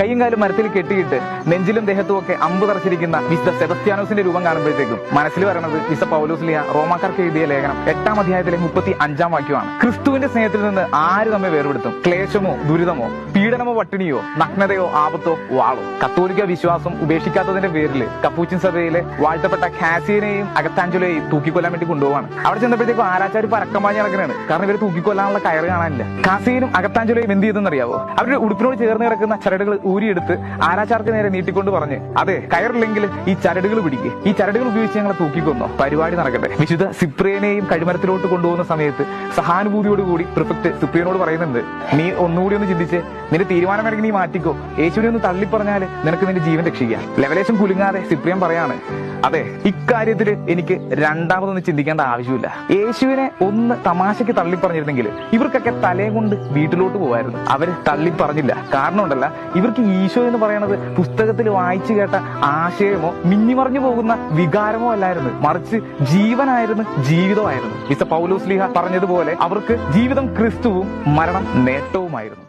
കൈയും കാലും മരത്തിൽ കെട്ടിയിട്ട് നെഞ്ചിലും ദേഹത്തും ഒക്കെ അമ്പ് തറച്ചിരിക്കുന്ന വിശുദ്ധ സെബസ്ത്യാനോസിന്റെ രൂപം കാണുമ്പോഴത്തേക്കും മനസ്സിൽ വരണത് വിശുദ്ധ പൗലോസ്ലീഹ റോമാക്കാർക്ക് എഴുതിയ ലേഖനം 8-ാം അധ്യായത്തിലെ 35-ാം വാക്യമാണ്. ക്രിസ്തുവിന്റെ സ്നേഹത്തിൽ നിന്ന് ആര് നമ്മെ വേർപെടുത്തും? ക്ലേശമോ, ദുരിതമോ, പീഡനമോ, പട്ടിണിയോ, നഗ്നതയോ, ആപത്തോ, വാളോ? കത്തോലിക്ക വിശ്വാസം ഉപേക്ഷിക്കാത്തതിന്റെ പേരിൽ കപ്പൂച്ചിൻ സഭയിലെ വാഴ്ത്തപ്പെട്ട കാസിയനെയും അഗത്താഞ്ചലോയെയും തൂക്കിക്കൊല്ലാൻ വേണ്ടി കൊണ്ടുപോവാണ്. അവിടെ ചെന്നപ്പോഴത്തേക്കും ആരാച്ചാര് പരക്കമാഞ്ഞ് നടക്കുന്നതാണ്. കാരണം ഇവർ തൂക്കിക്കൊല്ലാനുള്ള കയറ് കാണാനില്ല. കാസിയനും അഗത്താഞ്ചലോയും എന്ത് ചെയ്തെന്ന് അറിയാവോ? അവരുടെ ഉടുപ്പിനോട് ചേർന്ന് കിടക്കുന്ന ചരടുകൾ ഊരിയെടുത്ത് ആരാച്ചാർക്ക് നേരെ നീട്ടിക്കൊണ്ട് പറഞ്ഞ്, അതെ, കയറില്ലെങ്കിൽ ഈ ചരടുകൾ പിടിക്കുക, ഈ ചരടുകൾ ഉപയോഗിച്ച് ഞങ്ങളെ തൂക്കിക്കൊന്നോ, പരിപാടി നടക്കട്ടെ. വിശുദ്ധ സിപ്രിയനെയും കഴിമരത്തിലോട്ട് കൊണ്ടുപോകുന്ന സമയത്ത് സഹാനുഭൂതിയോടുകൂടി പ്രിഫക്ട് സിപ്രിയനോട് പറയുന്നുണ്ട്, നീ ഒന്നുകൂടി ഒന്ന് ചിന്തിച്ച് നിന്റെ തീരുമാനമെങ്കിൽ നീ മാറ്റിക്കോ, യേശുവിനെ ഒന്ന് തള്ളിപ്പറഞ്ഞാല് നിനക്ക് നിന്റെ ജീവൻ രക്ഷിക്കാം. ലെവലേശം കുലുങ്ങാതെ സിപ്രിയൻ പറയാണ്, അതെ, ഇക്കാര്യത്തിൽ എനിക്ക് രണ്ടാമതൊന്നും ചിന്തിക്കേണ്ട ആവശ്യമില്ല. യേശുവിനെ ഒന്ന് തമാശയ്ക്ക് തള്ളിപ്പറഞ്ഞിരുന്നെങ്കിൽ ഇവർക്കൊക്കെ തലയും കൊണ്ട് വീട്ടിലോട്ട് പോവായിരുന്നു. അവര് തള്ളിപ്പറഞ്ഞില്ല. കാരണം ഉണ്ടല്ല, ഇവർക്ക് ഈശോ എന്ന് പറയുന്നത് പുസ്തകത്തിൽ വായിച്ചു കേട്ട ആശയമോ മിന്നിമറിഞ്ഞു പോകുന്ന വികാരമോ അല്ലായിരുന്നു, മറിച്ച് ജീവനായിരുന്നു, ജീവിതമായിരുന്നു. വിശുദ്ധ പൗലോസ്ലീഹ പറഞ്ഞതുപോലെ അവർക്ക് ജീവിതം ക്രിസ്തുവും മരണം നേട്ടവുമായിരുന്നു.